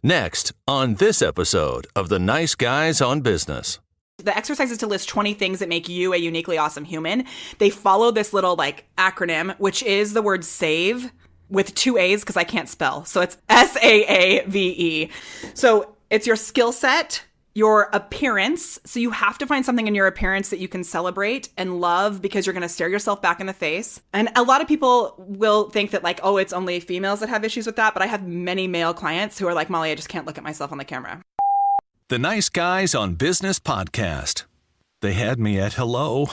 Next, on this episode of The Nice Guys on Business. The exercise is to list 20 things that make you a uniquely awesome human. They follow this little acronym, which is the word SAVE with 2 A's because I can't spell. So it's SAAVE. So it's your skill set, your appearance. So you have to find something in your appearance that you can celebrate and love because you're going to stare yourself back in the face. And a lot of people will think that it's only females that have issues with that. But I have many male clients who are like, Molly, I just can't look at myself on the camera. The Nice Guys on Business podcast. They had me at hello.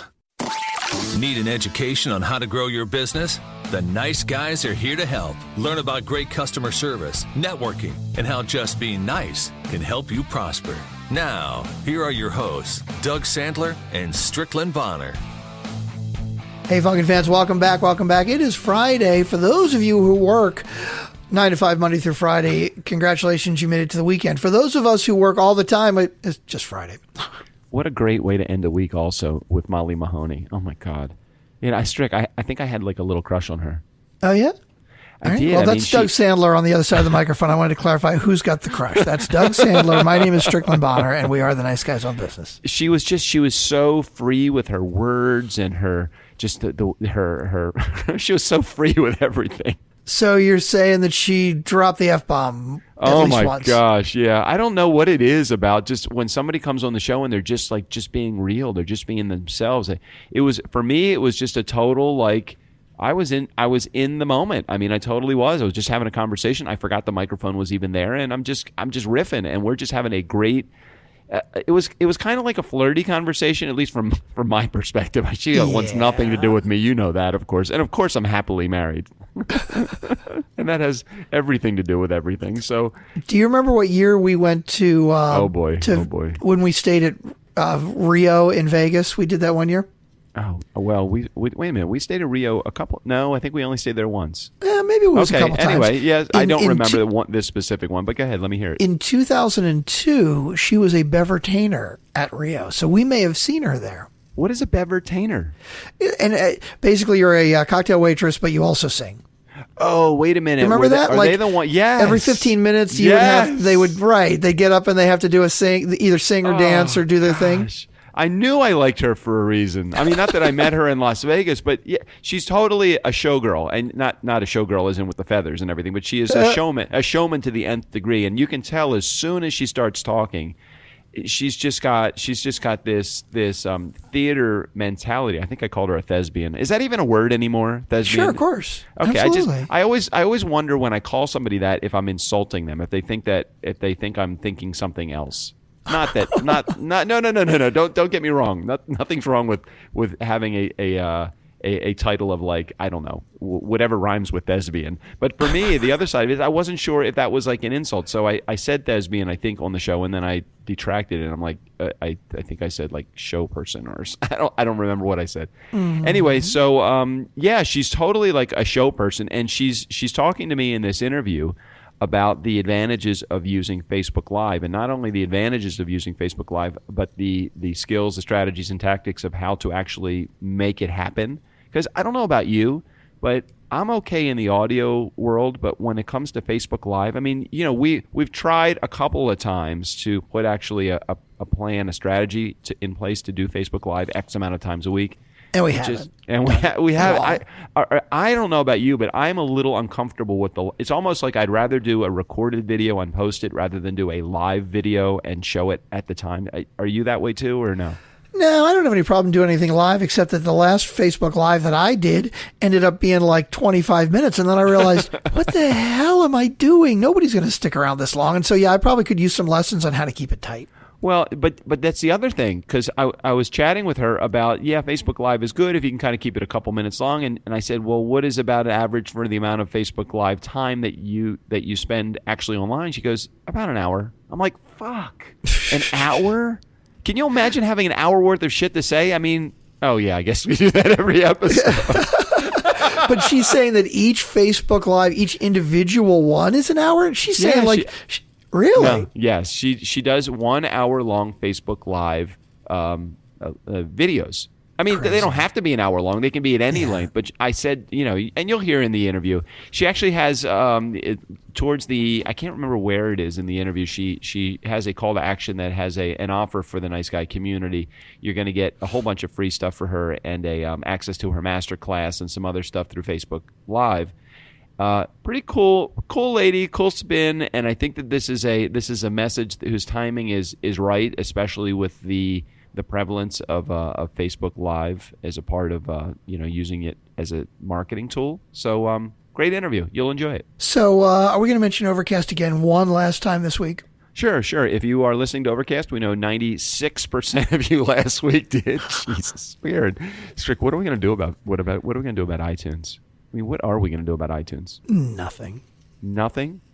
Need an education on how to grow your business? The Nice Guys are here to help. Learn about great customer service, networking, and how just being nice can help you prosper. Now, here are your hosts, Doug Sandler and Strickland Bonner. Hey, Funkin' fans, welcome back. It is Friday. For those of you who work 9 to 5, Monday through Friday, congratulations, you made it to the weekend. For those of us who work all the time, it's just Friday. What a great way to end a week also with Molly Mahoney. Oh, my God. Strick, I think I had a little crush on her. Oh, yeah? I did. Well, that's Doug Sandler on the other side of the microphone. I wanted to clarify who's got the crush. That's Doug Sandler. My name is Strickland Bonner, and we are the Nice Guys on Business. She was so free with her words and her she was so free with everything. So you're saying that she dropped the F-bomb at least once? Oh, my gosh, yeah. I don't know what it is about just when somebody comes on the show and they're just being real. They're just being themselves. For me, it was just a total I was in the moment. I mean, I totally was. I was just having a conversation. I forgot the microphone was even there, and I'm just riffing, and we're just having a great. It was kind of like a flirty conversation, at least from my perspective. She wants nothing to do with me. You know that, of course. And of course, I'm happily married. And that has everything to do with everything. So, do you remember what year we went to? Oh boy. When we stayed at Rio in Vegas, we did that one year. Oh, well, we wait a minute. We stayed at Rio I think we only stayed there once. Maybe it was a couple times. Anyway, yes, I don't remember this specific one, but go ahead. Let me hear it. In 2002, she was a bevertainer at Rio, so we may have seen her there. What is a bevertainer? And basically, you're a cocktail waitress, but you also sing. Oh, wait a minute. Remember that? Are they the one? Yes. Every 15 minutes, they get up and they have to do either sing or dance or do their thing. I knew I liked her for a reason. I mean, not that I met her in Las Vegas, but yeah, she's totally a showgirl, and not a showgirl as in with the feathers and everything, but she is a showman to the nth degree. And you can tell as soon as she starts talking, she's just got this theater mentality. I think I called her a thespian. Is that even a word anymore? Thespian? Sure, of course. Okay, absolutely. I always wonder when I call somebody that if I'm insulting them, if they think I'm thinking something else. No. Don't get me wrong. Nothing's wrong with having a title of I don't know, whatever rhymes with thespian. But for me, the other side of it, I wasn't sure if that was an insult. So I said thespian, I think, on the show, and then I detracted it. And I'm like, I think I said show person, or I don't remember what I said. Mm-hmm. Anyway, so she's totally a show person, and she's talking to me in this interview about the advantages of using Facebook Live, and not only the advantages of using Facebook Live, but the skills, the strategies, and tactics of how to actually make it happen. Because I don't know about you, but I'm okay in the audio world, but when it comes to Facebook Live, I mean, we've tried a couple of times to put actually a plan, a strategy in place to do Facebook Live X amount of times a week. And we haven't. We have. I don't know about you, but I'm a little uncomfortable with it's almost like I'd rather do a recorded video and post it rather than do a live video and show it at the time. Are you that way too, or no? No, I don't have any problem doing anything live, except that the last Facebook Live that I did ended up being 25 minutes. And then I realized, what the hell am I doing? Nobody's going to stick around this long. And so, I probably could use some lessons on how to keep it tight. Well, but that's the other thing, because I was chatting with her about, Facebook Live is good if you can kind of keep it a couple minutes long. And I said, well, what is about an average for the amount of Facebook Live time that you spend actually online? She goes, about an hour. I'm like, fuck, an hour? Can you imagine having an hour worth of shit to say? I mean, oh yeah, I guess we do that every episode. But she's saying that each Facebook Live, each individual one is an hour? She's saying really? No, yes, she does 1 hour long Facebook Live videos. I mean, Crazy. they don't have to be an hour long. They can be at any length. But I said, and you'll hear in the interview, she actually has towards I can't remember where it is in the interview. She has a call to action that has an offer for the Nice Guy community. You're going to get a whole bunch of free stuff for her and access to her master class and some other stuff through Facebook Live. Pretty cool lady, cool spin, and I think that this is a message whose timing is right, especially with the prevalence of Facebook Live as a part of using it as a marketing tool. So great interview. You'll enjoy it. So are we going to mention Overcast again one last time this week? Sure. If you are listening to Overcast, we know 96% of you last week did. Jesus, weird. Strick, what are we going to do about iTunes? I mean, what are we going to do about iTunes? Nothing.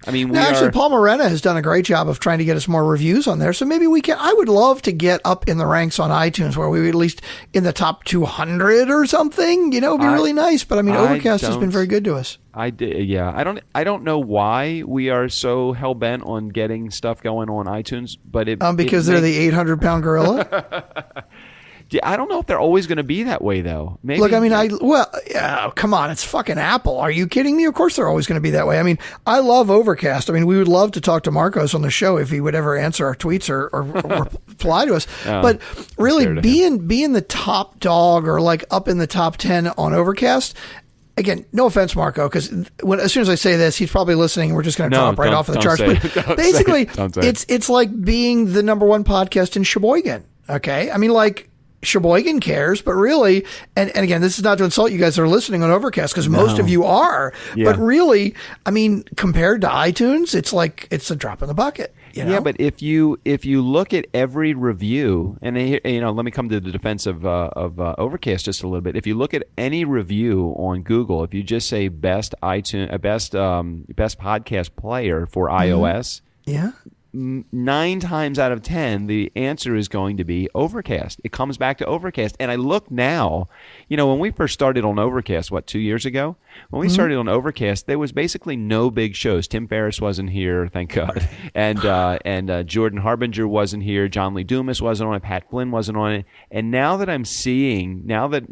I mean, actually, Paul Morena has done a great job of trying to get us more reviews on there. So maybe we can. I would love to get up in the ranks on iTunes where we were at least in the top 200 or something. It'd be really nice. But I mean, Overcast has been very good to us. I don't know why we are so hell bent on getting stuff going on iTunes, but because they're the 800-pound gorilla. I don't know if they're always going to be that way, though. Maybe. Look, I mean, come on, it's fucking Apple. Are you kidding me? Of course they're always going to be that way. I mean, I love Overcast. I mean, we would love to talk to Marcos on the show if he would ever answer our tweets or reply to us. But really, being the top dog or like up in the top 10 on Overcast. Again, no offense, Marco, because as soon as I say this, he's probably listening. And we're just going to drop right off of the charts. But basically, it's like being the number one podcast in Sheboygan. Okay, I mean, like. Sheboygan cares, but really, and again, this is not to insult you guys that are listening on Overcast, because most of you are, but really, I mean, compared to iTunes, it's a drop in the bucket. Yeah, but if you look at every review, and let me come to the defense of Overcast just a little bit. If you look at any review on Google, if you just say best podcast player for iOS, 9 times out of 10, the answer is going to be Overcast. It comes back to Overcast. And I look now, when we first started on Overcast, 2 years ago? When we started on Overcast, there was basically no big shows. Tim Ferriss wasn't here, thank God. And Jordan Harbinger wasn't here. John Lee Dumas wasn't on it. Pat Flynn wasn't on it. And now that I'm seeing, now that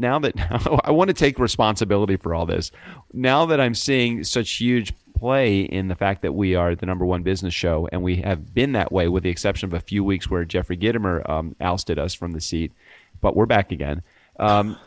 I want to take responsibility for all this. Now that I'm seeing such huge play in the fact that we are the number one business show, and we have been that way with the exception of a few weeks where Jeffrey Gitomer ousted us from the seat, but we're back again.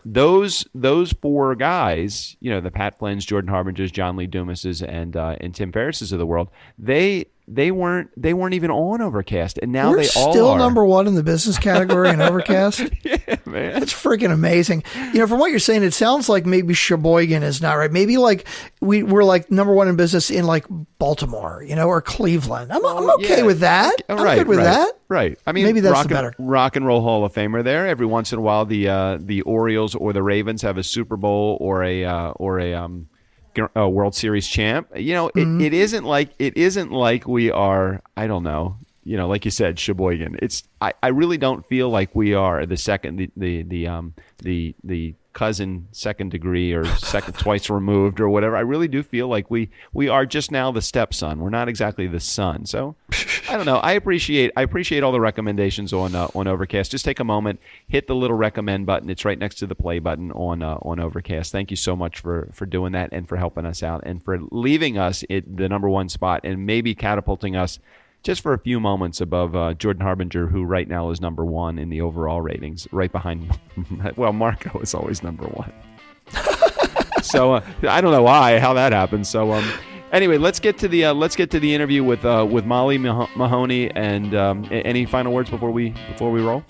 Those 4 guys, the Pat Flynn's, Jordan Harbingers, John Lee Dumases, and Tim Ferrisses of the world, they weren't even on Overcast, and now we're they all still are. number one in the business category in Overcast. Yeah, man, it's freaking amazing. From what you're saying, it sounds like maybe Sheboygan is not right. Maybe like we're like number one in business in like Baltimore, or Cleveland. I'm okay with that. I'm good with that. Right. I mean, maybe that's better. Rock and Roll Hall of Famer there. Every once in a while, the Orioles or the Ravens have a Super Bowl or a World Series champ. It isn't like we are. I don't know. Like you said, Sheboygan. I really don't feel like we are the second the cousin second degree or second twice removed or whatever. I really do feel like we are just now the stepson. We're not exactly the son. So I don't know. I appreciate all the recommendations on Overcast. Just take a moment, hit the little recommend button. It's right next to the play button on Overcast. Thank you so much for doing that and for helping us out and for leaving us at the number one spot and maybe catapulting us just for a few moments above Jordan Harbinger, who right now is number one in the overall ratings, right behind. Well, Marco is always number one. So I don't know how that happened. So anyway, let's get to the interview with Molly Mahoney. And any final words before we roll?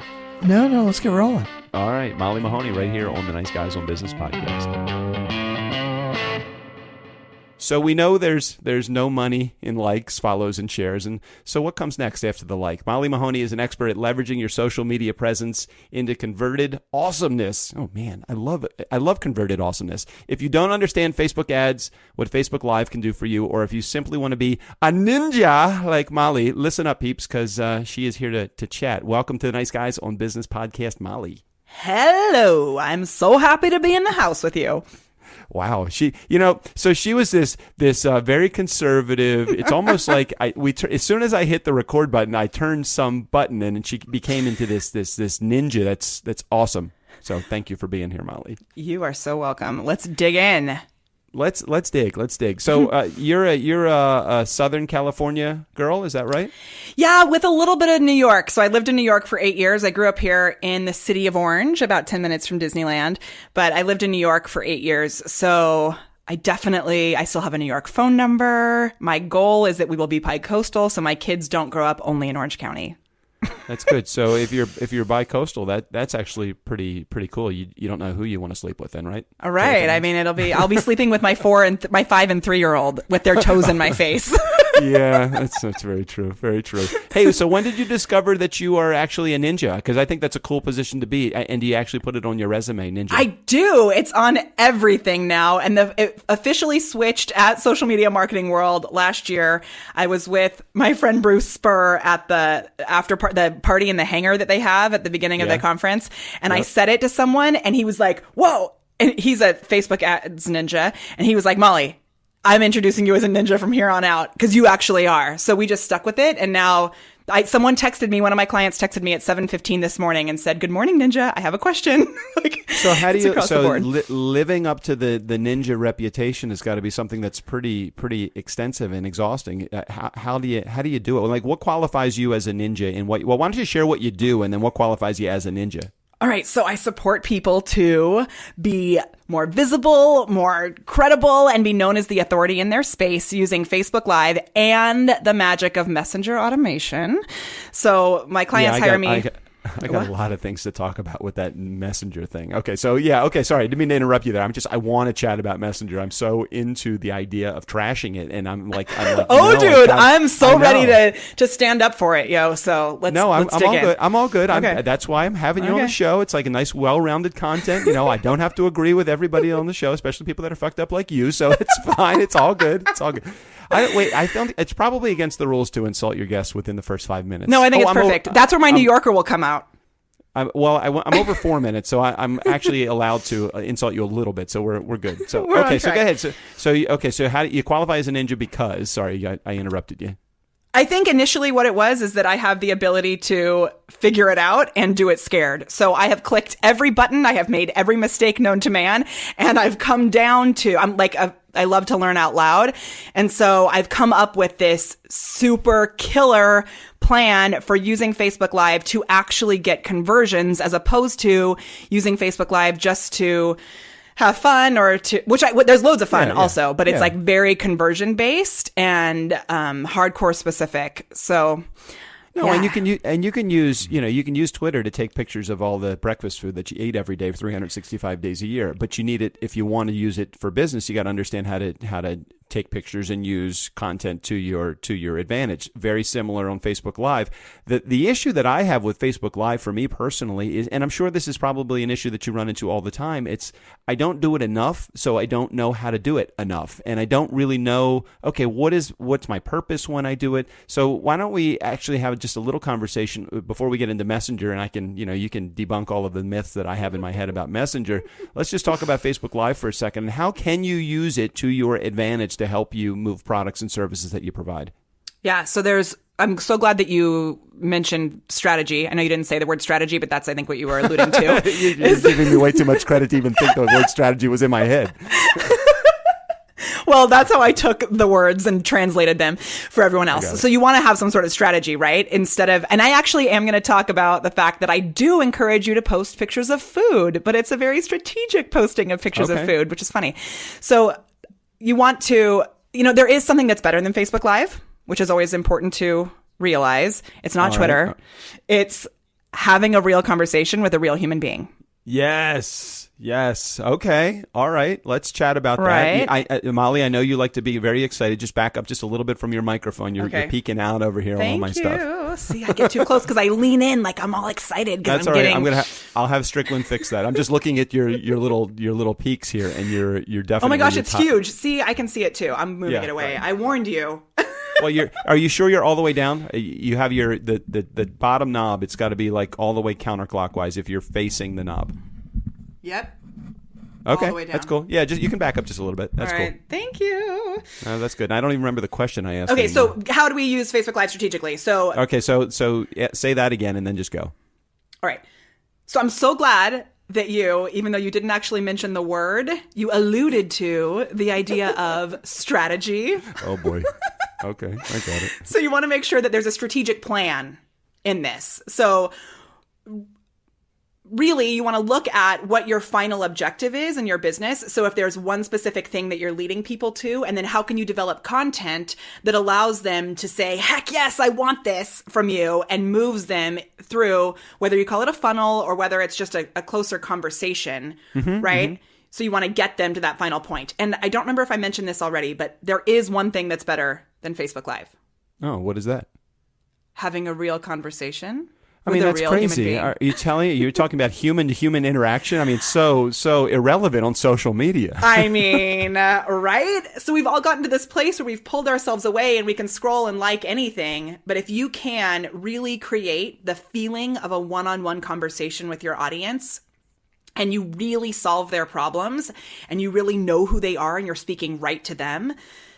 No, let's get rolling. All right, Molly Mahoney, right here on the Nice Guys on Business podcast. So we know there's no money in likes, follows, and shares. And so what comes next after the like? Molly Mahoney is an expert at leveraging your social media presence into converted awesomeness. Oh, man, I love it. I love converted awesomeness. If you don't understand Facebook ads, what Facebook Live can do for you, or if you simply want to be a ninja like Molly, listen up, peeps, because she is here to chat. Welcome to the Nice Guys on Business podcast, Molly. Hello. I'm so happy to be in the house with you. Wow, so she was this very conservative. It's almost like as soon as I hit the record button, I turned some button and she became into this ninja. That's awesome. So thank you for being here, Molly. You are so welcome. Let's dig in. Let's dig. So you're a Southern California girl, is that right? Yeah, with a little bit of New York. So I lived in New York for 8 years. I grew up here in the city of Orange, about 10 minutes from Disneyland. But I lived in New York for 8 years. So I still have a New York phone number. My goal is that we will be bi-coastal, so my kids don't grow up only in Orange County. That's good. So if you're bi-coastal, that's actually pretty cool. You don't know who you want to sleep with then, right? All right. I mean, I'll be sleeping with my 5 and 3-year-old with their toes in my face. Yeah, that's very true. Very true. Hey, so when did you discover that you are actually a ninja? Because I think that's a cool position to be. And do you actually put it on your resume, ninja? I do. It's on everything now. And it officially switched at Social Media Marketing World last year. I was with my friend Bruce Spur at the the party in the hangar that they have at the beginning of the conference. And I said it to someone and he was like, whoa. And he's a Facebook ads ninja. And he was like, Molly, I'm introducing you as a ninja from here on out because you actually are. So we just stuck with it. And now someone texted me, one of my clients texted me at 7:15 this morning and said, good morning, ninja. I have a question. So how do you, living up to the ninja reputation has got to be something that's pretty extensive and exhausting. How do you do it? Like what qualifies you as a ninja and why don't you share what you do and then what qualifies you as a ninja? All right, so I support people to be more visible, more credible, and be known as the authority in their space using Facebook Live and the magic of messenger automation. So my clients hire me. I got a lot of things to talk about with that Messenger thing. Okay, so sorry, I didn't mean to interrupt you there. I want to chat about Messenger. I'm so into the idea of trashing it, and I'm like oh, no, dude, I'm so ready to stand up for it, yo. So let's dig in. I'm all good. Okay. That's why I'm having you on the show. It's like a nice, well-rounded content. I don't have to agree with everybody on the show, especially people that are fucked up like you. So it's fine. It's all good. It's all good. I found it's probably against the rules to insult your guests within the first 5 minutes. No, I think it's perfect. That's where my New Yorker will come out. I'm over 4 minutes, so I'm actually allowed to insult you a little bit. So we're good. So we're okay, so go ahead. So how do you qualify as a ninja? Because sorry, I interrupted you. I think initially what it was is that I have the ability to figure it out and do it scared. So I have clicked every button. I have made every mistake known to man. And I've come down to, I love to learn out loud. And so I've come up with this super killer plan for using Facebook Live to actually get conversions as opposed to using Facebook Live just to have fun there's loads of fun also, but it's like very conversion based and hardcore specific. So and you can use Twitter to take pictures of all the breakfast food that you eat every day for 365 days a year. But you need it if you want to use it for business. You got to understand how to take pictures and use content to your advantage. Very similar on Facebook Live. The issue that I have with Facebook Live for me personally is, and I'm sure this is probably an issue that you run into all the time, it's I don't do it enough, so I don't know how to do it enough. And I don't really know, okay, what's my purpose when I do it? So why don't we actually have just a little conversation before we get into Messenger, and I can, you can debunk all of the myths that I have in my head about Messenger. Let's just talk about Facebook Live for a second. And how can you use it to your advantage to help you move products and services that you provide? Yeah, so I'm so glad that you mentioned strategy. I know you didn't say the word strategy, but that's, I think, what you were alluding to. You're giving me way too much credit to even think the word strategy was in my head. Well, that's how I took the words and translated them for everyone else. So you want to have some sort of strategy, right? And I actually am going to talk about the fact that I do encourage you to post pictures of food, but it's a very strategic posting of pictures of food, which is funny. So you want to, there is something that's better than Facebook Live, which is always important to realize. It's not Twitter. Right. It's having a real conversation with a real human being. Yes. Okay. All right. Let's chat about right. that. Molly, I know you like to be very excited. Just back up just a little bit from your microphone. You're peeking out over here on all my stuff. See, I get too close because I lean in like I'm all excited. That's all right. I'll have Strickland fix that. I'm just looking at your little peaks here, and you're definitely. Oh my gosh, it's huge. See, I can see it too. I'm moving it away. Right. I warned you. Well, are you sure you're all the way down? You have the bottom knob. It's got to be like all the way counterclockwise if you're facing the knob. Yep. Okay, that's cool. Yeah, you can back up just a little bit. That's cool. Thank you. That's good. And I don't even remember the question I asked. Okay, so how do we use Facebook Live strategically? So say that again and then just go. All right. So I'm so glad that you, even though you didn't actually mention the word, you alluded to the idea of strategy. Oh boy. Okay, I got it. So you want to make sure that there's a strategic plan in this. So really, you want to look at what your final objective is in your business. So if there's one specific thing that you're leading people to, and then how can you develop content that allows them to say, heck yes, I want this from you, and moves them through, whether you call it a funnel or whether it's just a closer conversation, right? So you want to get them to that final point. And I don't remember if I mentioned this already, but there is one thing that's better than Facebook Live. Oh, what is that? Having a real conversation. I mean, that's crazy. Are you you're talking about human to human interaction? I mean, so irrelevant on social media. I mean, right? So we've all gotten to this place where we've pulled ourselves away and we can scroll and like anything. But if you can really create the feeling of a one-on-one conversation with your audience, and you really solve their problems, and you really know who they are, and you're speaking right to them,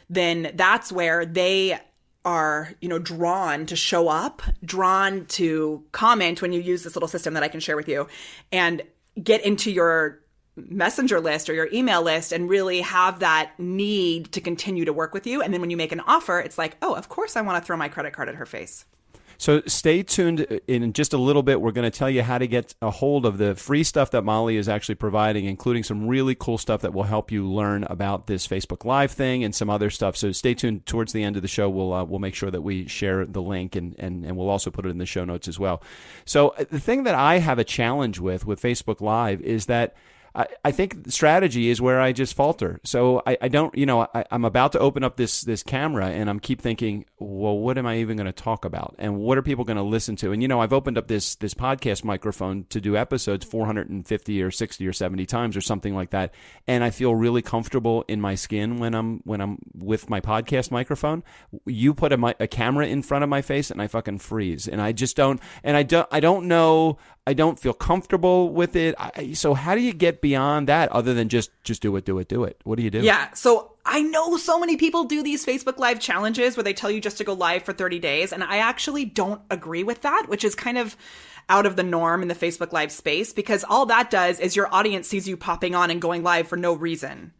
then that's where they are, drawn to show up, drawn to comment when you use this little system that I can share with you, and get into your messenger list or your email list and really have that need to continue to work with you. And then when you make an offer, it's like, oh, of course I want to throw my credit card at her face. So stay tuned. In just a little bit, we're going to tell you how to get a hold of the free stuff that Molly is actually providing, including some really cool stuff that will help you learn about this Facebook Live thing and some other stuff. So stay tuned. Towards the end of the show, we'll make sure that we share the link, and we'll also put it in the show notes as well. So the thing that I have a challenge with Facebook Live is that I think strategy is where I just falter. So I don't, I'm about to open up this camera, and I'm keep thinking, well, what am I even going to talk about? And what are people going to listen to? And, I've opened up this podcast microphone to do episodes 450 or 60 or 70 times or something like that. And I feel really comfortable in my skin when I'm with my podcast microphone. You put a camera in front of my face and I fucking freeze. And I just don't, and I don't know, I don't feel comfortable with it. So how do you get beyond that other than just do it? What do you do? Yeah. So I know so many people do these Facebook Live challenges where they tell you just to go live for 30 days. And I actually don't agree with that, which is kind of out of the norm in the Facebook Live space, because all that does is your audience sees you popping on and going live for no reason.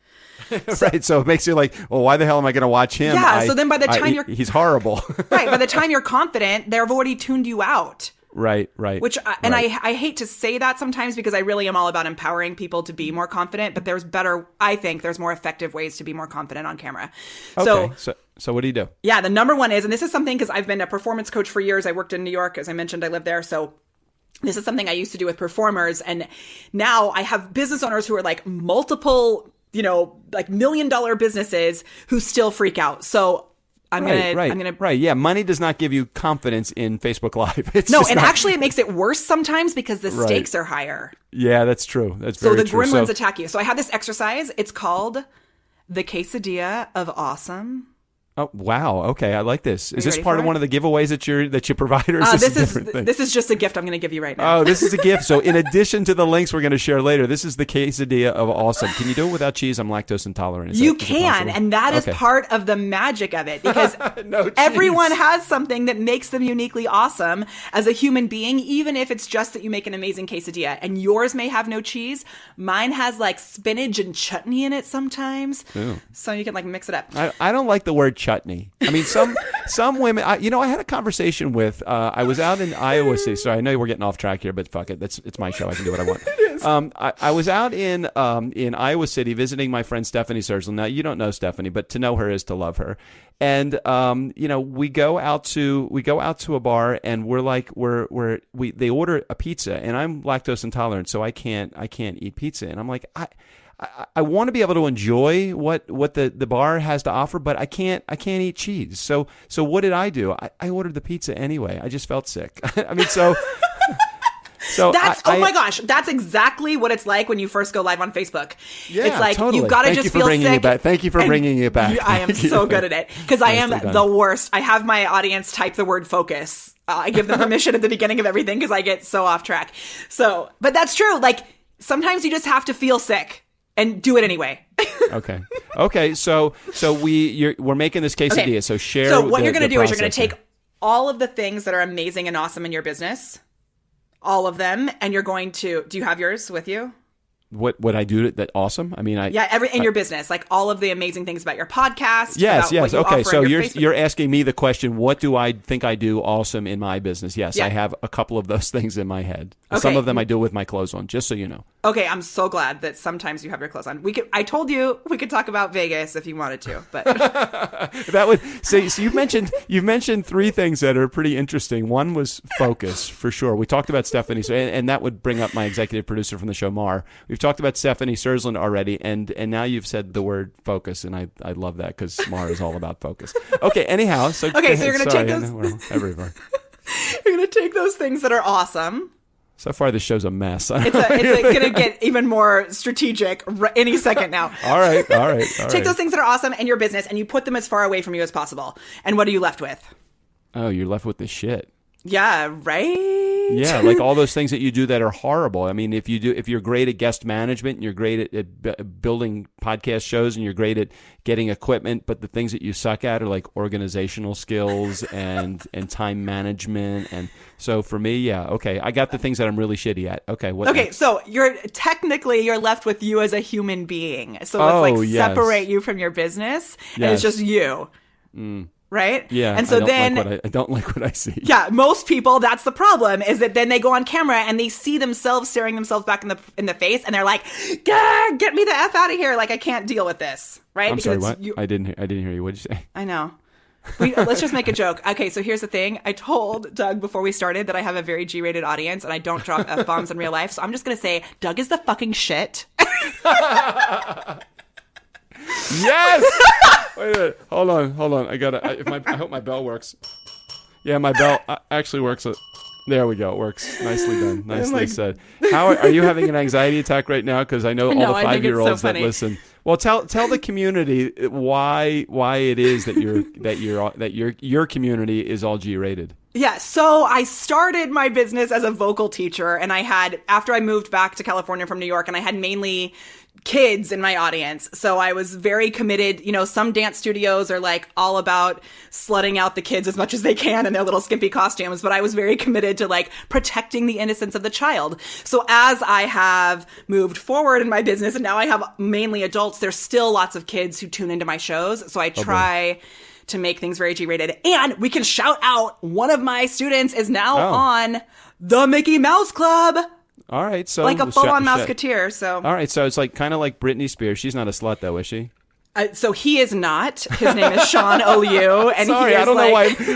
Right. So it makes you like, well, why the hell am I going to watch him? Yeah. So then by the time he's horrible. Right. By the time you're confident, they've already tuned you out. Right. Which, and right. I hate to say that sometimes because I really am all about empowering people to be more confident, but I think there's more effective ways to be more confident on camera. Okay. So what do you do? Yeah, the number one is, and this is something because I've been a performance coach for years. I worked in New York. As I mentioned, I live there. So this is something I used to do with performers. And now I have business owners who are like multiple, like $1 million businesses who still freak out. So I'm gonna. Yeah, money does not give you confidence in Facebook Live. Actually, it makes it worse sometimes because the stakes are higher. Yeah, that's true. That's very true. So the gremlins attack you. So I have this exercise. It's called the Quesadilla of Awesome. Oh wow! Okay, I like this. Is this part of one of the giveaways that you provide, or is this is just a gift I'm going to give you right now. Oh, this is a gift. So in addition to the links we're going to share later, this is the Quesadilla of Awesome. Can you do it without cheese? I'm lactose intolerant. You can, and that is part of the magic of it, because everyone has something that makes them uniquely awesome as a human being, even if it's just that you make an amazing quesadilla. And yours may have no cheese. Mine has like spinach and chutney in it sometimes, so you can like mix it up. I don't like the word chutney. I mean, some women. I had a conversation with. I was out in Iowa City. So I know we're getting off track here, but fuck it. It's my show. I can do what I want. I was out in Iowa City visiting my friend Stephanie Sersland. Now you don't know Stephanie, but to know her is to love her. And we go out to a bar, and they order a pizza, and I'm lactose intolerant, so I can't eat pizza, and I'm like I want to be able to enjoy what the bar has to offer, but I can't eat cheese. So what did I do? I ordered the pizza anyway. I just felt sick. I mean, so that's my gosh, that's exactly what it's like when you first go live on Facebook. Yeah, it's like totally. You got to just feel sick. Thank you for bringing it back. I am so good at it because I am the worst. I have my audience type the word focus. I give them permission at the beginning of everything because I get so off track. So, but that's true. Like sometimes you just have to feel sick. And do it anyway. Okay. So we're making this quesadilla. Okay. So share. So what you're going to do is you're going to take all of the things that are amazing and awesome in your business, all of them, and you're going to, do you have yours with you? What I do that awesome? I mean, in your business, like all of the amazing things about your podcast. Yes. Okay. So you're Facebook. asking me the question, what do I think I do awesome in my business? Yes, Yeah. I have a couple of those things in my head. Okay. Some of them I do with my clothes on, just so you know. Okay, I'm so glad that sometimes you have your clothes on. I told you we could talk about Vegas if you wanted to, but That would so you've mentioned three things that are pretty interesting. One was focus, for sure. We talked about Stephanie, and that would bring up my executive producer from the show, Mar. We've talked about Stephanie Sersland already, and now you've said the word focus, and I love that because Mar is all about focus. Okay, anyhow, so you're gonna take those. Everywhere. You're gonna take those things that are awesome. So far, this show's a mess. It's going to get even more strategic any second now. All right. Take those things that are awesome in your business and you put them as far away from you as possible. And what are you left with? Oh, you're left with the shit. Yeah, right? Yeah, like all those things that you do that are horrible. I mean, if you're great at guest management and you're great at building podcast shows and you're great at getting equipment, but the things that you suck at are like organizational skills and time management. And so for me, yeah, okay, I got the things that I'm really shitty at. Okay, what? Okay, so you're left with you as a human being. So let's separate you from your business, and it's just you. Right? Yeah. And so I don't like what I see. Yeah, most people, that's the problem, is that then they go on camera and they see themselves staring themselves back in the face, and they're like, get me the F out of here. Like, I can't deal with this. Right? I'm sorry, what? I didn't hear you. What did you say? I know. Let's just make a joke. Okay, so here's the thing. I told Doug before we started that I have a very G-rated audience and I don't drop F-bombs in real life. So I'm just going to say, Doug is the fucking shit. Yes! Wait a minute. Hold on. I hope my bell works. Yeah, my bell actually works. There we go. It works. Nicely done. Nicely said. How are you having an anxiety attack right now? Because I know all the 5-year-olds that listen. Well, tell the community why it is that your community is all G-rated. Yeah, so I started my business as a vocal teacher, and after I moved back to California from New York, and I had mainly kids in my audience. So I was very committed. You know, some dance studios are like all about slutting out the kids as much as they can in their little skimpy costumes, but I was very committed to like protecting the innocence of the child. So as I have moved forward in my business and now I have mainly adults, there's still lots of kids who tune into my shows. So I try to make things very G-rated. And we can shout out, one of my students is now on the Mickey Mouse Club. All right, so like a full-on Mouseketeer. So all right, so it's like kind of like Britney Spears. She's not a slut, though, is she? So he is not. His name is Sean Oliu, and sorry, I don't know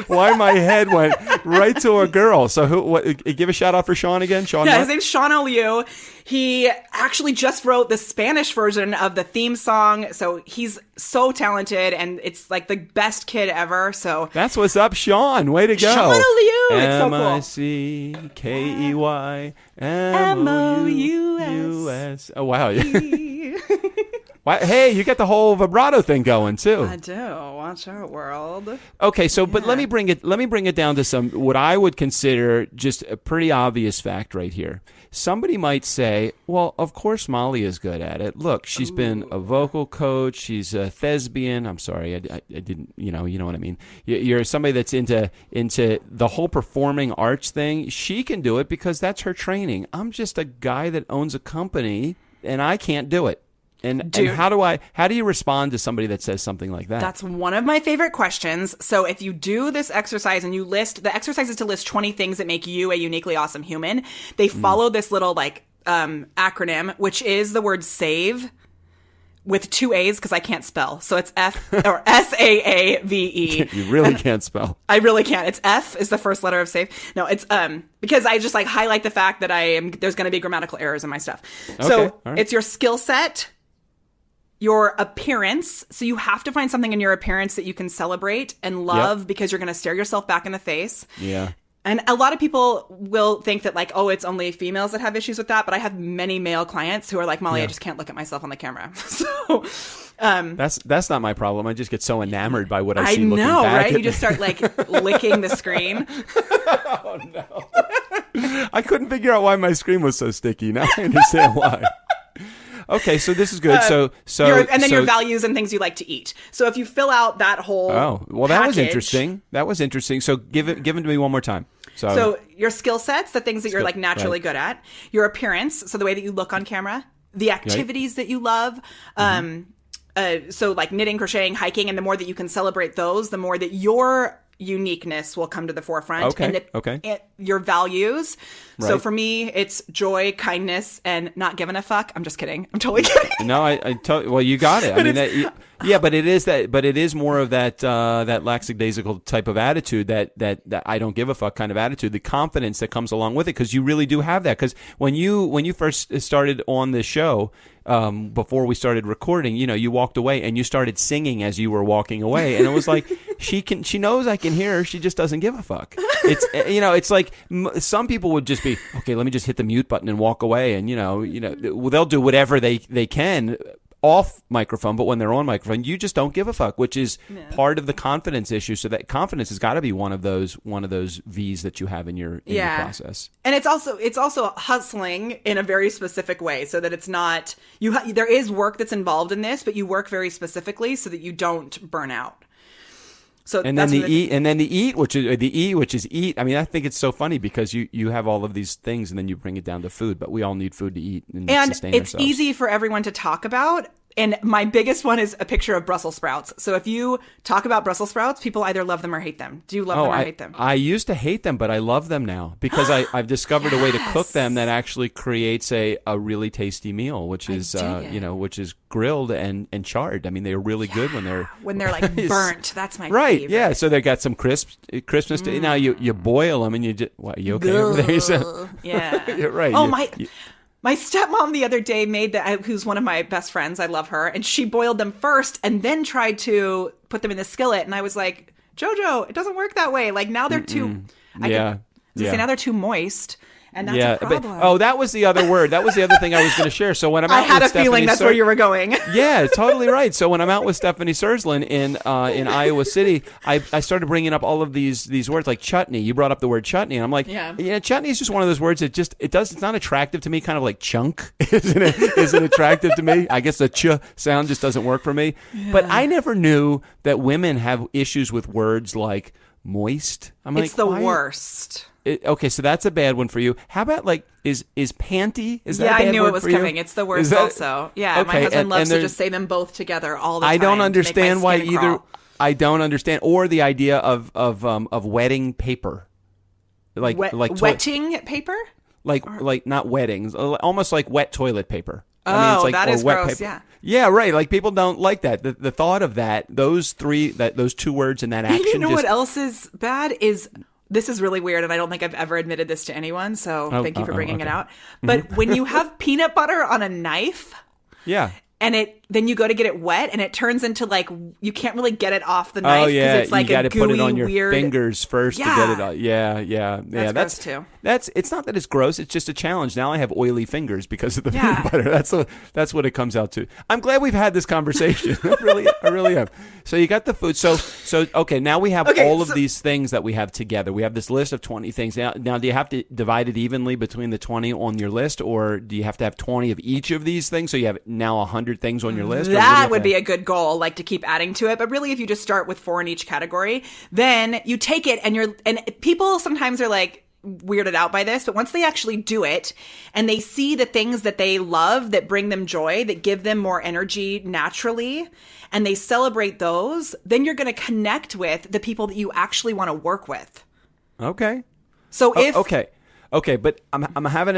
why my head went right to a girl. So give a shout out for Sean again. Sean. Yeah, his name's Sean Oliu. He actually just wrote the Spanish version of the theme song. So he's so talented, and it's like the best kid ever. So that's what's up, Sean. Way to go, Sean Oliu. It's so cool. MICKEYMOUS. Oh wow. Hey, you got the whole vibrato thing going too. I do. Watch out, world. Okay, so but let me bring it down to some what I would consider just a pretty obvious fact right here. Somebody might say, "Well, of course Molly is good at it. Look, she's been a vocal coach. She's a thespian." I'm sorry, I didn't. You know what I mean. You're somebody that's into the whole performing arts thing. She can do it because that's her training. I'm just a guy that owns a company, and I can't do it. And how do you respond to somebody that says something like that? That's one of my favorite questions. So if you do this exercise and the exercise is to list 20 things that make you a uniquely awesome human, they follow this little like acronym, which is the word SAVE with 2 A's because I can't spell. So it's SAAVE. You really can't spell. I really can't. It's F is the first letter of SAVE. No, it's because I just like highlight the fact that there's going to be grammatical errors in my stuff. So It's your skill set, your appearance. So you have to find something in your appearance that you can celebrate and love because you're going to stare yourself back in the face. Yeah. And a lot of people will think that like, oh, it's only females that have issues with that. But I have many male clients who are like, Molly, I just can't look at myself on the camera. So that's not my problem. I just get so enamored by what I see looking back. I know, right? You just start like licking the screen. Oh, no. I couldn't figure out why my screen was so sticky. Now I understand why. Okay, so this is good. Your values and things you like to eat. So if you fill out that whole that was interesting. So give it to me one more time. So your skill sets, the things that you're like naturally right. good at, your appearance, so the way that you look on camera, the activities that you love, so like knitting, crocheting, hiking, and the more that you can celebrate those, the more that your uniqueness will come to the forefront. Okay. And your values. Right. So for me, it's joy, kindness, and not giving a fuck. I'm just kidding. I'm totally kidding. No, well, you got it. I mean, yeah, but it is more of that lackadaisical type of attitude, that I don't give a fuck kind of attitude, the confidence that comes along with it, because you really do have that. Because when you first started on the show, before we started recording, you walked away and you started singing as you were walking away, and it was like she knows I can hear her, she just doesn't give a fuck. It's it's like some people would just be, okay, let me just hit the mute button and walk away, and they'll do whatever they can off microphone, but when they're on microphone, you just don't give a fuck, which is part of the confidence issue. So that confidence has got to be one of those V's that you have in your process. And it's also hustling in a very specific way, so that it's not there is work that's involved in this, but you work very specifically so that you don't burn out. So and then the E, which is eat. I mean, I think it's so funny because you have all of these things, and then you bring it down to food. But we all need food to eat and sustain it's ourselves. Easy for everyone to talk about. And my biggest one is a picture of Brussels sprouts. So if you talk about Brussels sprouts, people either love them or hate them. Do you love them or hate them? I used to hate them, but I love them now because I've discovered a way to cook them that actually creates a really tasty meal, which is which is grilled and charred. I mean, they're really good when they're like burnt. That's my right. favorite. Yeah, so they got some crispness to it. Now you boil them and you just you okay over there? Yeah, you're right. Oh my stepmom the other day made who's one of my best friends. I love her. And she boiled them first and then tried to put them in the skillet. And I was like, JoJo, it doesn't work that way. Like now they're too, now they're too moist. And that's a problem. That was the other word. That was the other thing I was going to share. So when I'm out I had with a feeling that's where you were going. Yeah, totally right. So when I'm out with Stephanie Surslin in Iowa City, I started bringing up all of these words like chutney. You brought up the word chutney, and I'm like, chutney is just one of those words that it's not attractive to me. Kind of like chunk isn't attractive to me. I guess the ch sound just doesn't work for me. Yeah. But I never knew that women have issues with words like moist. It's the worst. Okay, so that's a bad one for you. How about like is panty? Is that a bad I knew word it was for you? coming. It's the worst also. Yeah, okay, my husband loves to just say them both together all the time. I don't understand why either. Crawl. I don't understand, or the idea of wetting paper, like wetting paper, like not wettings, almost like wet toilet paper. Oh, I mean, it's like, that is gross. Paper. Yeah. Yeah, right. Like people don't like that. The thought of that, those two words and that action. You know what else is bad is. This is really weird, and I don't think I've ever admitted this to anyone, so thank you for bringing it out. But when you have peanut butter on a knife, and then you go to get it wet, and it turns into like you can't really get it off the knife because it's like you got to put it on your weird fingers first to get it out. That's gross too. It's not that it's gross; it's just a challenge. Now I have oily fingers because of the peanut butter. That's what it comes out to. I'm glad we've had this conversation. I really am. So you got the food. So okay. Now we have all of these things that we have together. We have this list of 20 things. Now do you have to divide it evenly between the 20 on your list, or do you have to have 20 of each of these things? So you have now 100 things on your list. That would be a good goal, like to keep adding to it. But really, if you just start with 4 in each category, then you take it and people sometimes are like weirded out by this, but once they actually do it and they see the things that they love, that bring them joy, that give them more energy naturally, and they celebrate those, then you're going to connect with the people that you actually want to work with. Okay. So Okay, but I'm having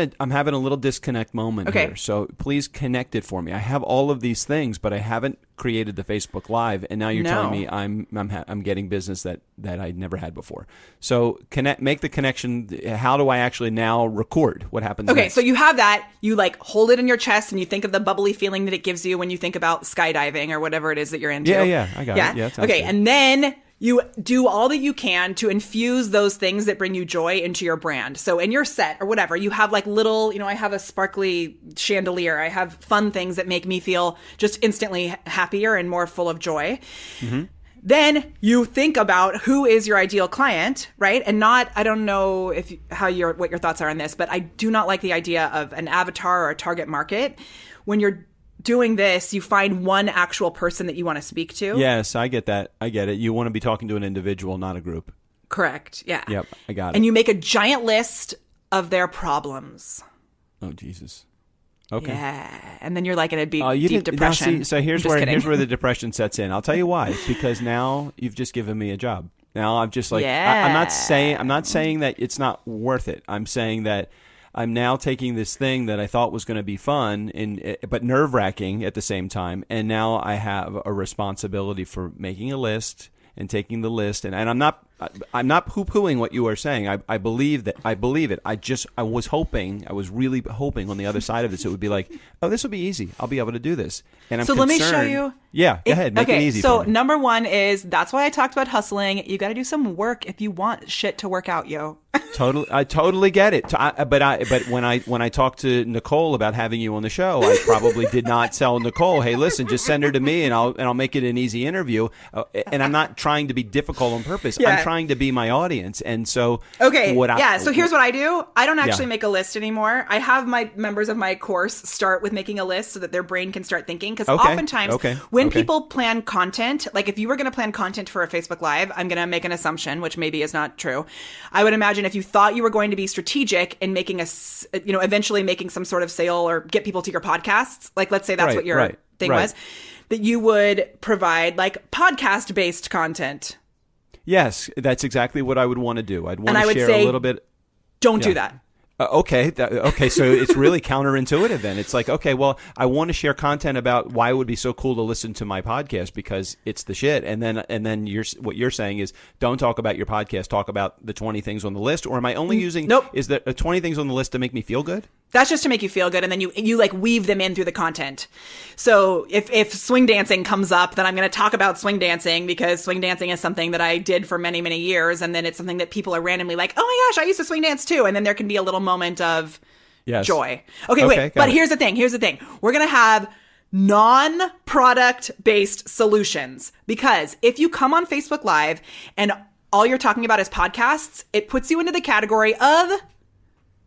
a little disconnect moment here. So please connect it for me. I have all of these things, but I haven't created the Facebook Live, and now you're telling me I'm getting business that I never had before. So make the connection. How do I actually now record? What happens? Okay, next? so you have that. You like hold it in your chest, and you think of the bubbly feeling that it gives you when you think about skydiving or whatever it is that you're into. Yeah, I got it. Yeah, okay, and then you do all that you can to infuse those things that bring you joy into your brand. So in your set or whatever, you have like little, I have a sparkly chandelier. I have fun things that make me feel just instantly happier and more full of joy. Mm-hmm. Then you think about who is your ideal client, right? And I don't know what your thoughts are on this, but I do not like the idea of an avatar or a target market. When you're doing this, you find one actual person that you want to speak to. Yes, I get that. I get it. You want to be talking to an individual, not a group. Correct. Yeah. Yep, I got it. And you make a giant list of their problems. Oh, Jesus. Okay. Yeah. And then you're like in a deep Now, depression. see, so here's I'm just kidding. where the depression sets in. I'll tell you why. It's because now you've just given me a job. Now I'm just like, I'm not saying that it's not worth it. I'm saying that I'm now taking this thing that I thought was going to be fun but nerve-wracking at the same time, and now I have a responsibility for making a list and taking the list, and I'm not poo-pooing what you are saying. I believe it. I was really hoping on the other side of this it would be like, oh, this will be easy. I'll be able to do this. And I'm so concerned. let me show you. Yeah, go ahead. Make it easy. So for me. number one is, that's why I talked about hustling. You got to do some work if you want shit to work out, yo. I totally get it. But when I talked to Nicole about having you on the show, I probably did not tell Nicole, hey, listen, just send her to me and I'll make it an easy interview. And I'm not trying to be difficult on purpose. Yeah. I'm trying to be my audience. And so so here's what I do. I don't actually make a list anymore. I have my members of my course start with making a list so that their brain can start thinking. Because oftentimes when people plan content, like if you were going to plan content for a Facebook Live, I'm going to make an assumption, which maybe is not true. I would imagine if you thought you were going to be strategic in making eventually making some sort of sale or get people to your podcasts, like let's say that's what your thing was, that you would provide like podcast based content. Yes, that's exactly what I would want to do. I'd want to share a little bit. Don't do that. Okay, so it's really counterintuitive then. It's like, okay, well, I want to share content about why it would be so cool to listen to my podcast because it's the shit. And then what you're saying is don't talk about your podcast, talk about the 20 things on the list. Or am I only using is there 20 things on the list to make me feel good? That's just to make you feel good, and then you like weave them in through the content. So if swing dancing comes up, then I'm going to talk about swing dancing because swing dancing is something that I did for many, many years, and then it's something that people are randomly like, oh my gosh, I used to swing dance too, and then there can be a little moment of joy. Okay, wait, but here's the thing. We're going to have non-product based solutions, because if you come on Facebook Live and all you're talking about is podcasts, it puts you into the category of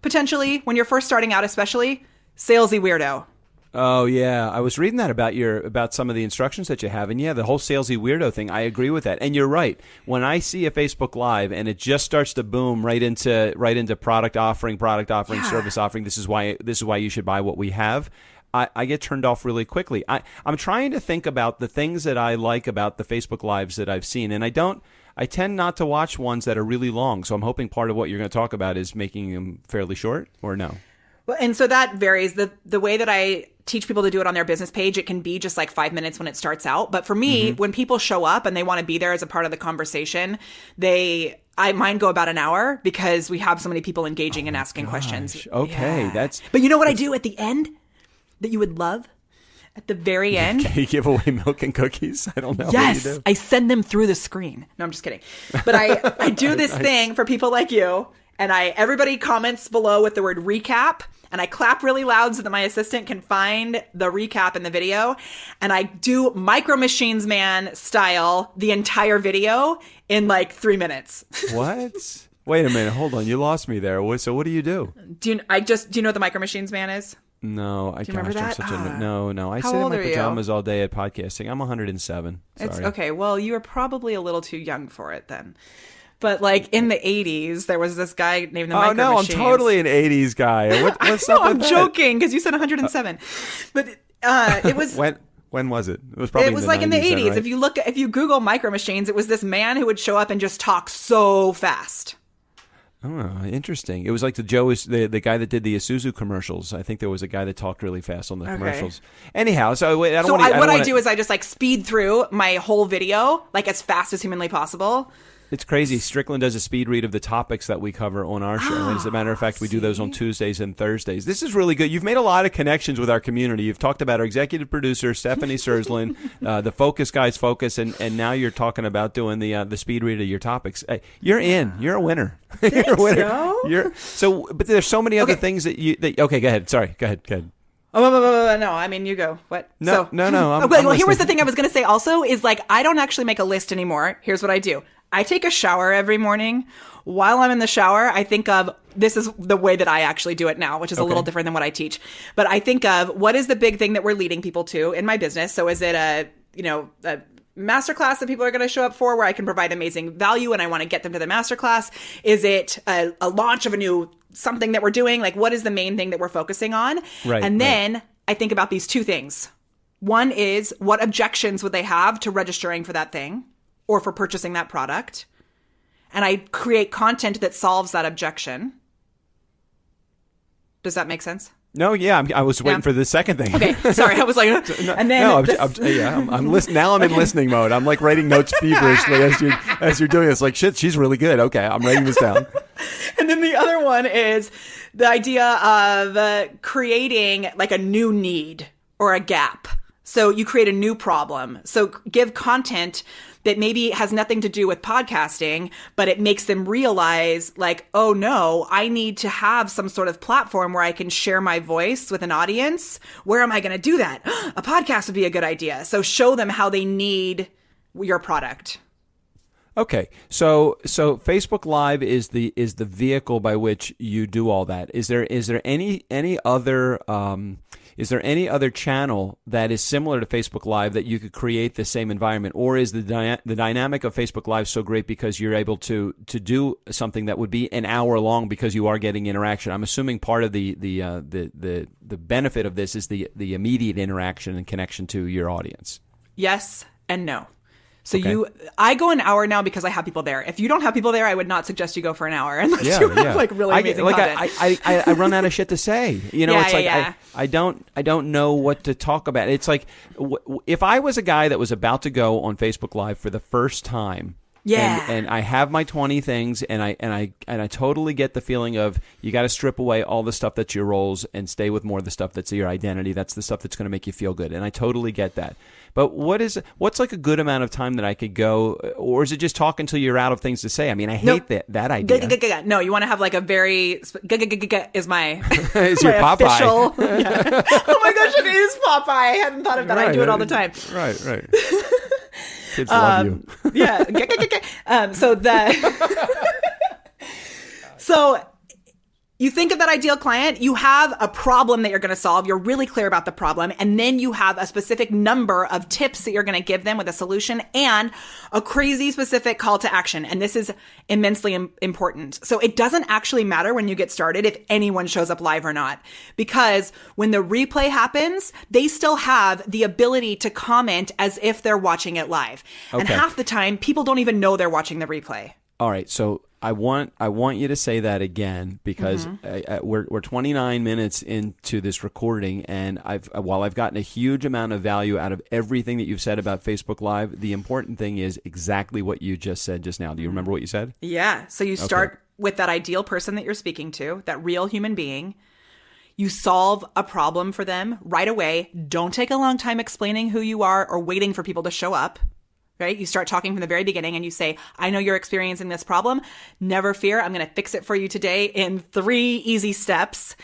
potentially, when you're first starting out especially, salesy weirdo. Oh yeah, I was reading that about some of the instructions that you have, and yeah, the whole salesy weirdo thing. I agree with that, and you're right. When I see a Facebook Live and it just starts to boom right into product offering, service offering. This is why you should buy what we have. I get turned off really quickly. I'm trying to think about the things that I like about the Facebook Lives that I've seen, and I tend not to watch ones that are really long. So I'm hoping part of what you're going to talk about is making them fairly short, or no? Well, and so that varies. The way that I teach people to do it on their business page, it can be just like 5 minutes when it starts out. But for me, when people show up and they want to be there as a part of the conversation, mine go about an hour because we have so many people engaging and asking questions. Okay, But you know what I do at the end that you would love? At the very end. You give away milk and cookies? I don't know. Yes, what you do. I send them through the screen. No, I'm just kidding. But I do this thing for people like you, and everybody comments below with the word recap, and I clap really loud so that my assistant can find the recap in the video, and I do Micro Machines Man style the entire video in like 3 minutes. What? Wait a minute. Hold on. You lost me there. So what do you do? Do you know what the Micro Machines Man is? No, Do you remember that? No. I How sit in old my are you? pajamas all day at podcasting. I'm 107. Sorry. It's okay. Well, you were probably a little too young for it then. But like in the 80s, there was this guy named the Micro Machines. I'm totally an 80s guy. What's up with I'm that? joking because you said 107. But it was when was it? It was probably in the 80s. Then, right? If you Google Micro Machines, it was this man who would show up and just talk so fast. Oh, interesting. It was like the guy that did the Isuzu commercials. I think there was a guy that talked really fast on the commercials. Anyhow, so what I do is I just like speed through my whole video like as fast as humanly possible. It's crazy. Strickland does a speed read of the topics that we cover on our show. And as a matter of fact, we do those on Tuesdays and Thursdays. This is really good. You've made a lot of connections with our community. You've talked about our executive producer, Stephanie Sersland, the Focus Guys Focus, and now you're talking about doing the speed read of your topics. You're in. You're a winner. You're a winner. But there's so many other things that okay, go ahead. Sorry. Go ahead. Oh, no, I mean, you go. What? No. Here was the thing I was going to say also is like, I don't actually make a list anymore. Here's what I do. I take a shower every morning. While I'm in the shower, I think of, this is the way that I actually do it now, which is a little different than what I teach. But I think of what is the big thing that we're leading people to in my business. So is it a masterclass that people are going to show up for where I can provide amazing value and I want to get them to the masterclass? Is it a launch of a new something that we're doing? Like, what is the main thing that we're focusing on? Right. And then I think about these two things. One is, what objections would they have to registering for that thing or for purchasing that product? And I create content that solves that objection. Does that make sense? No, yeah, I was waiting for the second thing. Okay, sorry, I was like, and then I'm listening. Now I'm in listening mode. I'm like writing notes feverishly as you're doing this. Like, shit, she's really good. Okay, I'm writing this down. And then the other one is the idea of creating like a new need or a gap. So you create a new problem. So give content that maybe has nothing to do with podcasting, but it makes them realize like, oh no, I need to have some sort of platform where I can share my voice with an audience. Where am I going to do that? A podcast would be a good idea. So show them how they need your product. Okay, so Facebook Live is the vehicle by which you do all that. Is there any other channel that is similar to Facebook Live that you could create the same environment, or is the dynamic of Facebook Live so great because you're able to do something that would be an hour long because you are getting interaction? I'm assuming part of the benefit of this is the immediate interaction and connection to your audience. Yes and no. So okay. I go an hour now because I have people there. If you don't have people there, I would not suggest you go for an hour unless you have like really amazing content. I run out of shit to say. You know, I don't know what to talk about. It's like if I was a guy that was about to go on Facebook Live for the first time. Yeah. And I have my 20 things, and I totally get the feeling of you got to strip away all the stuff that's your roles and stay with more of the stuff that's your identity. That's the stuff that's going to make you feel good. And I totally get that. But what's like a good amount of time that I could go, or is it just talk until you're out of things to say? I mean, I hate that idea. No, you want to have like a very is my is your Popeye. Official, yeah. Oh my gosh, it is Popeye. I hadn't thought of that. Right, I do it all the time. Right. Kids love you. Yeah. So you think of that ideal client, you have a problem that you're going to solve. You're really clear about the problem. And then you have a specific number of tips that you're going to give them with a solution and a crazy specific call to action. And this is immensely important. So it doesn't actually matter when you get started if anyone shows up live or not, because when the replay happens, they still have the ability to comment as if they're watching it live. Okay. And half the time, people don't even know they're watching the replay. All right. So I want you to say that again, because we're 29 minutes into this recording, and while I've gotten a huge amount of value out of everything that you've said about Facebook Live, the important thing is exactly what you just said just now. Do you remember what you said? Yeah. So you start with that ideal person that you're speaking to, that real human being. You solve a problem for them right away. Don't take a long time explaining who you are or waiting for people to show up. Right? You start talking from the very beginning and you say, I know you're experiencing this problem. Never fear. I'm going to fix it for you today in 3 easy steps.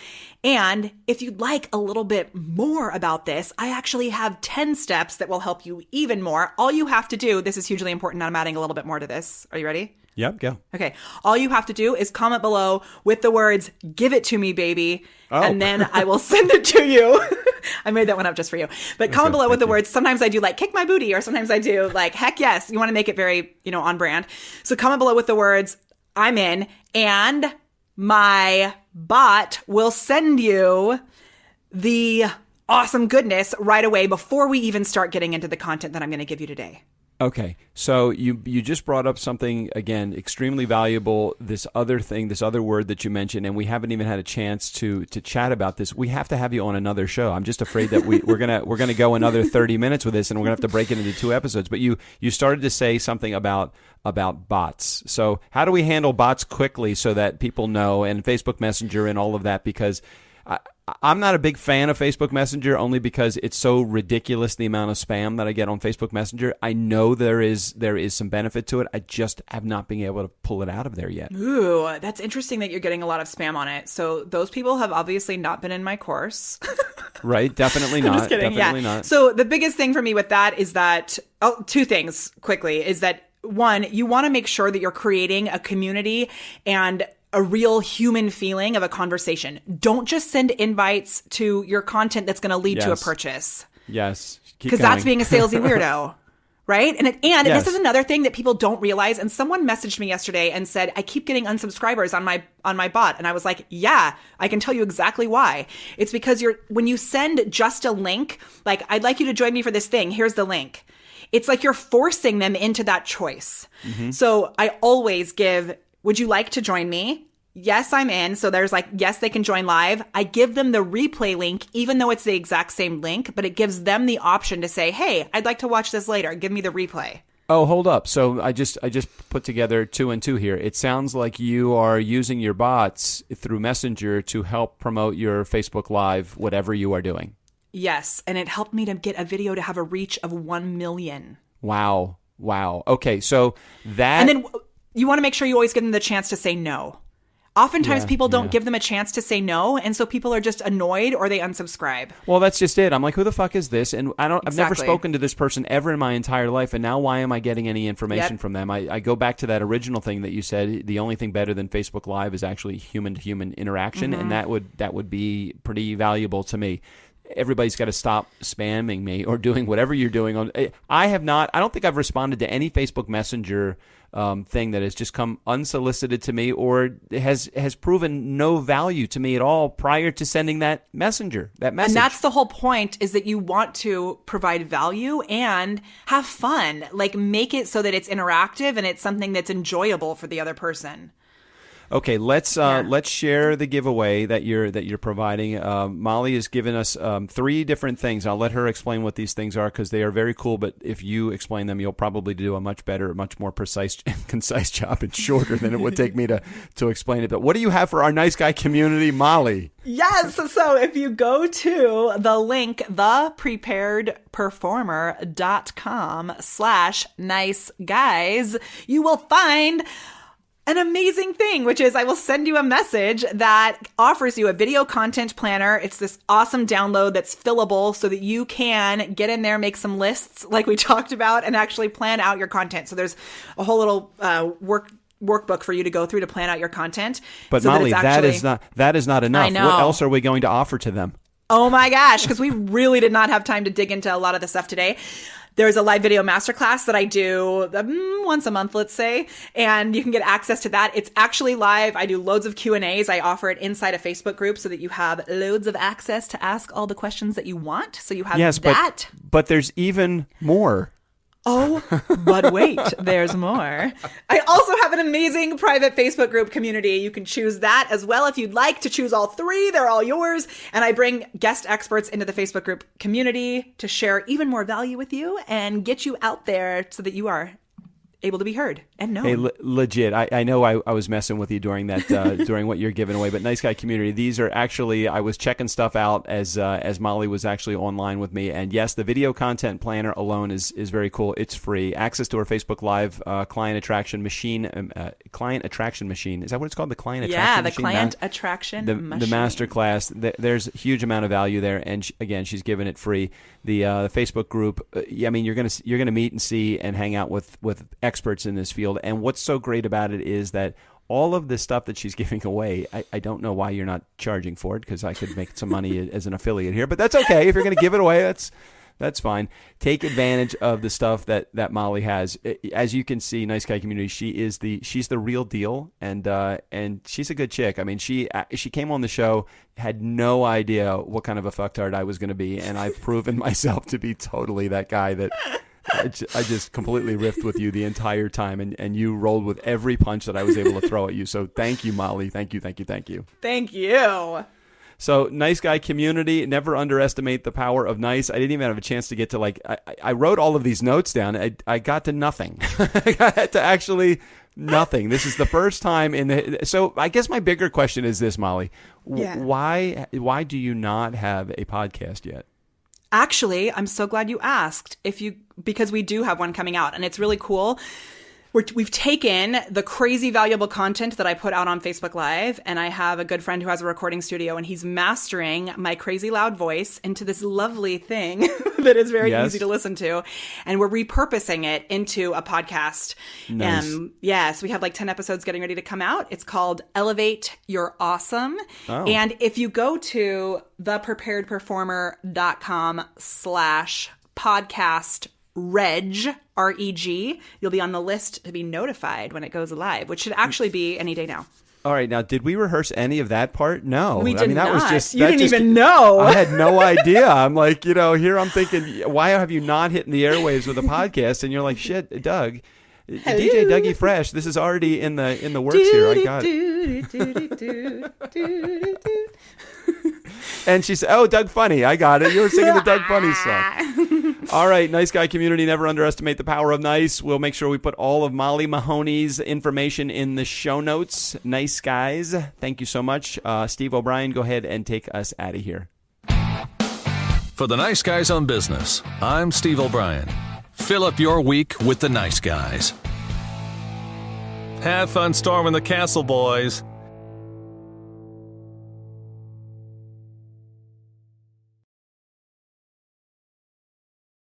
And if you'd like a little bit more about this, I actually have 10 steps that will help you even more. All you have to do, this is hugely important. I'm adding a little bit more to this. Are you ready? Yep, go. Okay. All you have to do is comment below with the words, give it to me, baby. Oh. And then I will send it to you. I made that one up just for you. But comment below with the words. Sometimes I do like kick my booty, or sometimes I do like heck yes. You want to make it very, on brand. So comment below with the words, I'm in, and my bot will send you the awesome goodness right away before we even start getting into the content that I'm going to give you today. Okay, so you just brought up something, again, extremely valuable, this other word that you mentioned, and we haven't even had a chance to chat about this. We have to have you on another show. I'm just afraid that we're gonna go another 30 minutes with this, and we're gonna have to break it into 2 episodes. But you started to say something about bots. So how do we handle bots quickly so that people know, and Facebook Messenger and all of that, because I'm not a big fan of Facebook Messenger only because it's so ridiculous, the amount of spam that I get on Facebook Messenger. I know there is some benefit to it. I just have not been able to pull it out of there yet. Ooh, that's interesting that you're getting a lot of spam on it. So those people have obviously not been in my course. Right, definitely not. Just kidding. Definitely not. So the biggest thing for me with that is that, 2 things quickly, is that 1, you want to make sure that you're creating a community and a real human feeling of a conversation. Don't just send invites to your content that's going to lead to a purchase. Yes. Because that's being a salesy weirdo, Right? And Yes. this is another thing that people don't realize. And someone messaged me yesterday and said, I keep getting unsubscribers on my bot. And I was like, yeah, I can tell you exactly why. It's because when you send just a link, like, I'd like you to join me for this thing. Here's the link. It's like you're forcing them into that choice. Mm-hmm. So I always give, would you like to join me? Yes, I'm in. So there's like, yes, they can join live. I give them the replay link, even though it's the exact same link, but it gives them the option to say, hey, I'd like to watch this later. Give me the replay. Oh, hold up. So I just put together 2 and 2 here. It sounds like you are using your bots through Messenger to help promote your Facebook Live, whatever you are doing. Yes. And it helped me to get a video to have a reach of 1 million. Wow. Okay. So that. And then you want to make sure you always give them the chance to say no. Oftentimes people don't give them a chance to say no, and so people are just annoyed or they unsubscribe. Well, that's just it. I'm like, who the fuck is this? And I've Exactly. never spoken to this person ever in my entire life, and now why am I getting any information from them? I go back to that original thing that you said. The only thing better than Facebook Live is actually human-to-human interaction, and that would be pretty valuable to me. Everybody's got to stop spamming me or doing whatever you're doing. I don't think I've responded to any Facebook Messenger thing that has just come unsolicited to me or has proven no value to me at all prior to sending that message. And that's the whole point, is that you want to provide value and have fun. Like, make it so that it's interactive and it's something that's enjoyable for the other person. Okay, let's share the giveaway that you're providing. Molly has given us 3 different things. I'll let her explain what these things are because they are very cool. But if you explain them, you'll probably do a much better, much more precise and concise job and shorter than it would take me to explain it. But what do you have for our nice guy community, Molly? Yes. So if you go to the link, thepreparedperformer.com/niceguys, you will find an amazing thing, which is I will send you a message that offers you a video content planner. It's this awesome download that's fillable so that you can get in there, make some lists like we talked about, and actually plan out your content. So there's a whole little workbook for you to go through to plan out your content. But so Molly, that is not enough. I know. What else are we going to offer to them? Oh my gosh, because we really did not have time to dig into a lot of the stuff today. There's a live video masterclass that I do once a month, let's say, and you can get access to that. It's actually live. I do loads of Q&As. I offer it inside a Facebook group so that you have loads of access to ask all the questions that you want. So you have that. But there's even more. Oh, but wait, there's more. I also have an amazing private Facebook group community. You can choose that as well if you'd like to choose all 3. They're all yours. And I bring guest experts into the Facebook group community to share even more value with you and get you out there so that you are able to be heard and known. Hey, legit. I know I was messing with you during that during what you're giving away, but Nice Guy Community. These are actually, I was checking stuff out as Molly was actually online with me, and yes, the video content planner alone is very cool. It's free. Access to our Facebook Live client attraction machine. Client attraction machine. Is that what it's called? The client attraction machine. Yeah, the client attraction machine. The master class. There's a huge amount of value there, and again, she's giving it free. The Facebook group. I mean, you're gonna meet and see and hang out with experts in this field. And what's so great about it is that all of this stuff that she's giving away, I don't know why you're not charging for it, because I could make some money as an affiliate here, but that's okay. If you're going to give it away, that's fine. Take advantage of the stuff that Molly has. As you can see, Nice Guy Community, she's the real deal, and she's a good chick. I mean, she came on the show, had no idea what kind of a fucktard I was going to be, and I've proven myself to be totally that guy that I just completely riffed with you the entire time, and you rolled with every punch that I was able to throw at you. So thank you, Molly. Thank you. Thank you. So Nice Guy Community, never underestimate the power of nice. I didn't even have a chance to get to I wrote all of these notes down. I got to nothing. I got to actually nothing. This is the first time so I guess my bigger question is this, Molly. Yeah. Why do you not have a podcast yet? Actually, I'm so glad you asked. Because we do have one coming out, and it's really cool. We've taken the crazy valuable content that I put out on Facebook Live, and I have a good friend who has a recording studio, and he's mastering my crazy loud voice into this lovely thing that is very easy to listen to, and we're repurposing it into a podcast. Nice. So we have like 10 episodes getting ready to come out. It's called Elevate Your Awesome. Oh. And if you go to thepreparedperformer.com/podcast REG, R-E-G, you'll be on the list to be notified when it goes live, which should actually be any day now. All right, now did we rehearse any of that part? No, We did that not. was just You didn't even know. I had no idea. I'm like, here I'm thinking, why have you not hitting the airwaves with a podcast? And you're like, shit, Doug, DJ Dougie Fresh. This is already in the works here. I got it. And she said, "Oh, Doug Funny, I got it. You were singing the Doug Funny song." All right, Nice Guy community, never underestimate the power of nice. We'll make sure we put all of Molly Mahoney's information in the show notes. Nice guys, thank you so much. Steve O'Brien, go ahead and take us out of here. For the Nice Guys on Business, I'm Steve O'Brien. Fill up your week with the Nice Guys. Have fun storming the castle, boys.